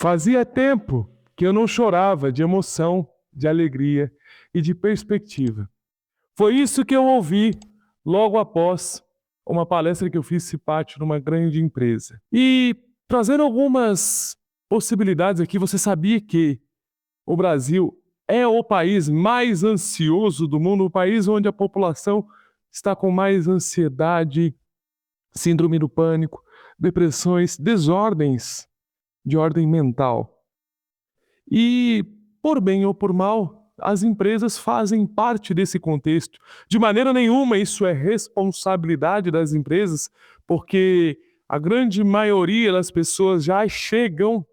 Fazia tempo que eu não chorava de emoção, de alegria e de perspectiva. Foi isso que eu ouvi logo após uma palestra que eu fiz CIPAT numa grande empresa. E trazendo algumas possibilidades aqui, você sabia que o Brasil é o país mais ansioso do mundo, o país onde a população está com mais ansiedade, síndrome do pânico, depressões, desordens de ordem mental. E, por bem ou por mal, as empresas fazem parte desse contexto. De maneira nenhuma isso é responsabilidade das empresas, porque a grande maioria das pessoas já chegam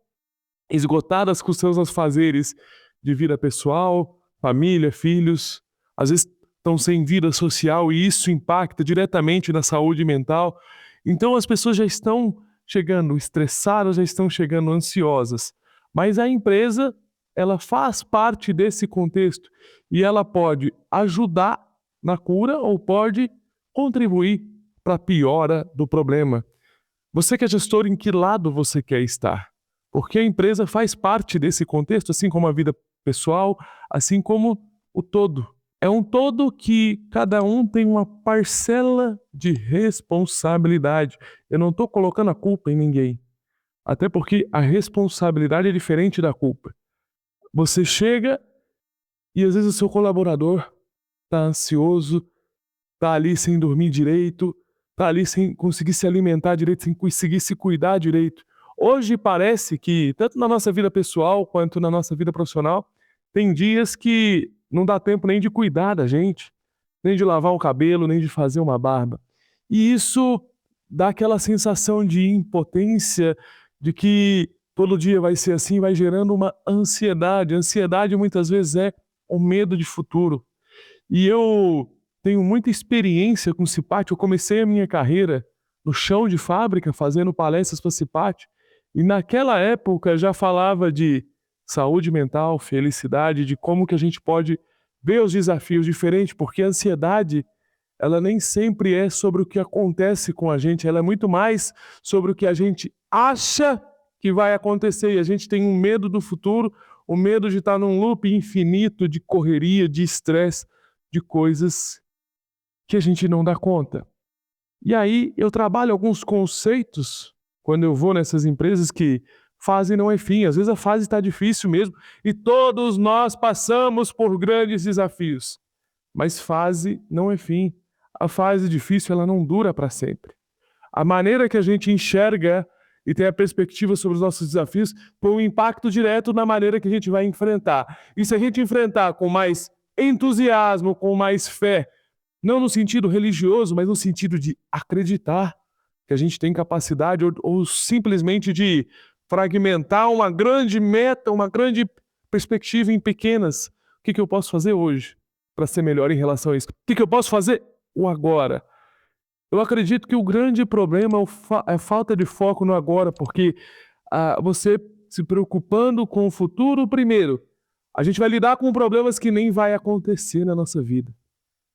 esgotadas com seus afazeres de vida pessoal, família, filhos, às vezes estão sem vida social e isso impacta diretamente na saúde mental. Então as pessoas já estão chegando estressadas, já estão chegando ansiosas. Mas a empresa, ela faz parte desse contexto e ela pode ajudar na cura ou pode contribuir para a piora do problema. Você que é gestor, em que lado você quer estar? Porque a empresa faz parte desse contexto, assim como a vida pessoal, assim como o todo. É um todo que cada um tem uma parcela de responsabilidade. Eu não estou colocando a culpa em ninguém. Até porque a responsabilidade é diferente da culpa. Você chega e às vezes o seu colaborador está ansioso, está ali sem dormir direito, está ali sem conseguir se alimentar direito, sem conseguir se cuidar direito. Hoje parece que, tanto na nossa vida pessoal quanto na nossa vida profissional, tem dias que não dá tempo nem de cuidar da gente, nem de lavar o cabelo, nem de fazer uma barba. E isso dá aquela sensação de impotência, de que todo dia vai ser assim, vai gerando uma ansiedade. Ansiedade muitas vezes é um medo de futuro. E eu tenho muita experiência com CIPAT. Eu comecei a minha carreira no chão de fábrica, fazendo palestras para CIPAT, e naquela época já falava de saúde mental, felicidade, de como que a gente pode ver os desafios diferentes, porque a ansiedade, ela nem sempre é sobre o que acontece com a gente, ela é muito mais sobre o que a gente acha que vai acontecer, e a gente tem um medo do futuro, o medo de estar num loop infinito de correria, de estresse, de coisas que a gente não dá conta. E aí eu trabalho alguns conceitos quando eu vou nessas empresas que fase não é fim. Às vezes a fase está difícil mesmo e todos nós passamos por grandes desafios. Mas fase não é fim. A fase difícil ela não dura para sempre. A maneira que a gente enxerga e tem a perspectiva sobre os nossos desafios põe um impacto direto na maneira que a gente vai enfrentar. E se a gente enfrentar com mais entusiasmo, com mais fé, não no sentido religioso, mas no sentido de acreditar que a gente tem capacidade ou simplesmente de fragmentar uma grande meta, uma grande perspectiva em pequenas. O que eu posso fazer hoje para ser melhor em relação a isso? O que eu posso fazer o agora? Eu acredito que o grande problema é a falta de foco no agora, porque você se preocupando com o futuro primeiro, a gente vai lidar com problemas que nem vai acontecer na nossa vida.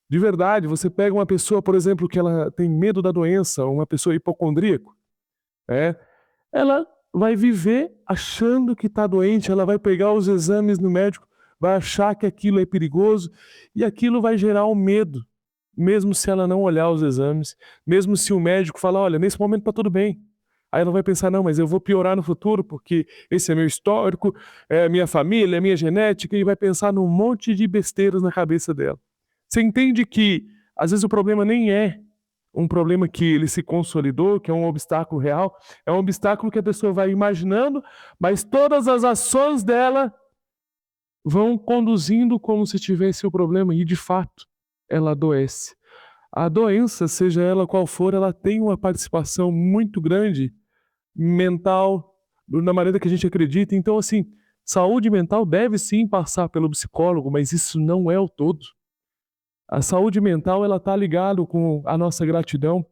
De verdade, você pega uma pessoa, por exemplo, que ela tem medo da doença, uma pessoa hipocondríaca, ela vai viver achando que está doente, ela vai pegar os exames no médico, vai achar que aquilo é perigoso e aquilo vai gerar um medo, mesmo se ela não olhar os exames, mesmo se o médico falar, olha, nesse momento está tudo bem. Aí ela vai pensar, não, mas eu vou piorar no futuro porque esse é meu histórico, é minha família, é minha genética, e vai pensar num monte de besteiras na cabeça dela. Você entende que, às vezes, o problema nem é um problema que ele se consolidou, que é um obstáculo real, é um obstáculo que a pessoa vai imaginando, mas todas as ações dela vão conduzindo como se tivesse o problema, e de fato, ela adoece. A doença, seja ela qual for, ela tem uma participação muito grande mental, na maneira que a gente acredita. Então, assim, saúde mental deve sim passar pelo psicólogo, mas isso não é o todo. A saúde mental, ela está ligada com a nossa gratidão.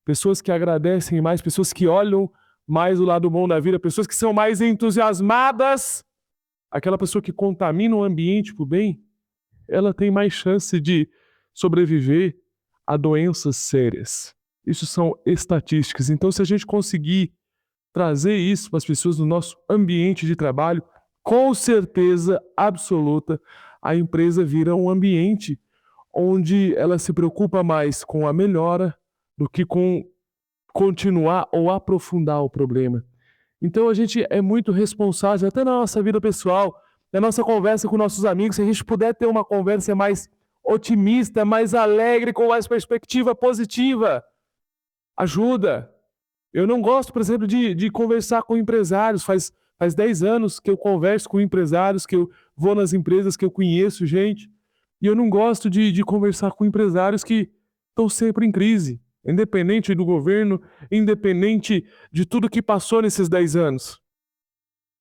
Pessoas que agradecem mais, pessoas que olham mais o lado bom da vida, pessoas que são mais entusiasmadas, aquela pessoa que contamina o ambiente para o bem, ela tem mais chance de sobreviver a doenças sérias. Isso são estatísticas. Então, se a gente conseguir trazer isso para as pessoas no nosso ambiente de trabalho, com certeza absoluta, a empresa vira um ambiente onde ela se preocupa mais com a melhora do que com continuar ou aprofundar o problema. Então a gente é muito responsável, até na nossa vida pessoal, na nossa conversa com nossos amigos, se a gente puder ter uma conversa mais otimista, mais alegre, com mais perspectiva positiva, ajuda. Eu não gosto, por exemplo, de conversar com empresários. Faz 10 anos que eu converso com empresários, que eu vou nas empresas, que eu conheço gente. E eu não gosto de conversar com empresários que estão sempre em crise, independente do governo, independente de tudo que passou nesses 10 anos.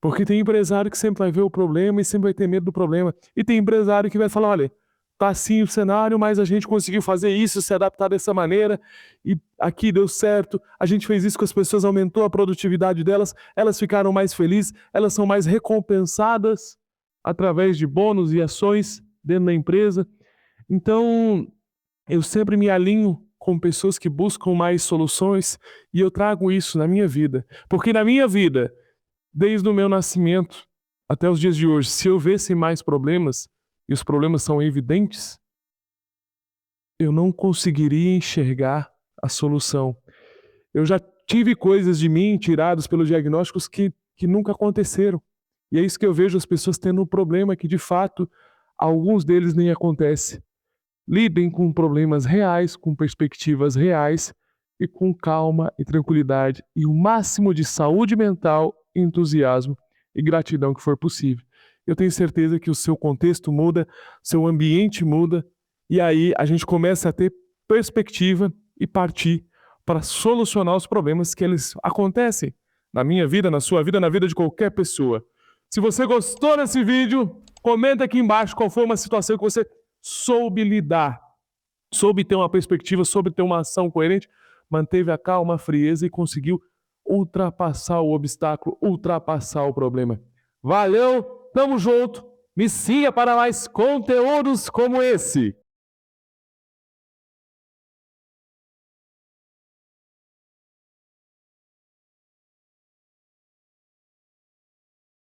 Porque tem empresário que sempre vai ver o problema e sempre vai ter medo do problema. E tem empresário que vai falar, olha, tá assim o cenário, mas a gente conseguiu fazer isso, se adaptar dessa maneira, e aqui deu certo, a gente fez isso com as pessoas, aumentou a produtividade delas, elas ficaram mais felizes, elas são mais recompensadas através de bônus e ações dentro da empresa. Então, eu sempre me alinho com pessoas que buscam mais soluções e eu trago isso na minha vida. Porque na minha vida, desde o meu nascimento até os dias de hoje, se eu visse mais problemas, e os problemas são evidentes, eu não conseguiria enxergar a solução. Eu já tive coisas de mim tiradas pelos diagnósticos que nunca aconteceram. E é isso que eu vejo as pessoas tendo um problema que, de fato, alguns deles nem acontece. Lidem com problemas reais, com perspectivas reais e com calma e tranquilidade e o máximo de saúde mental, entusiasmo e gratidão que for possível. Eu tenho certeza que o seu contexto muda, seu ambiente muda e aí a gente começa a ter perspectiva e partir para solucionar os problemas que eles acontecem na minha vida, na sua vida, na vida de qualquer pessoa. Se você gostou desse vídeo, comenta aqui embaixo qual foi uma situação que você soube lidar, soube ter uma perspectiva, soube ter uma ação coerente, manteve a calma, a frieza e conseguiu ultrapassar o obstáculo, ultrapassar o problema. Valeu, tamo junto, me siga para mais conteúdos como esse.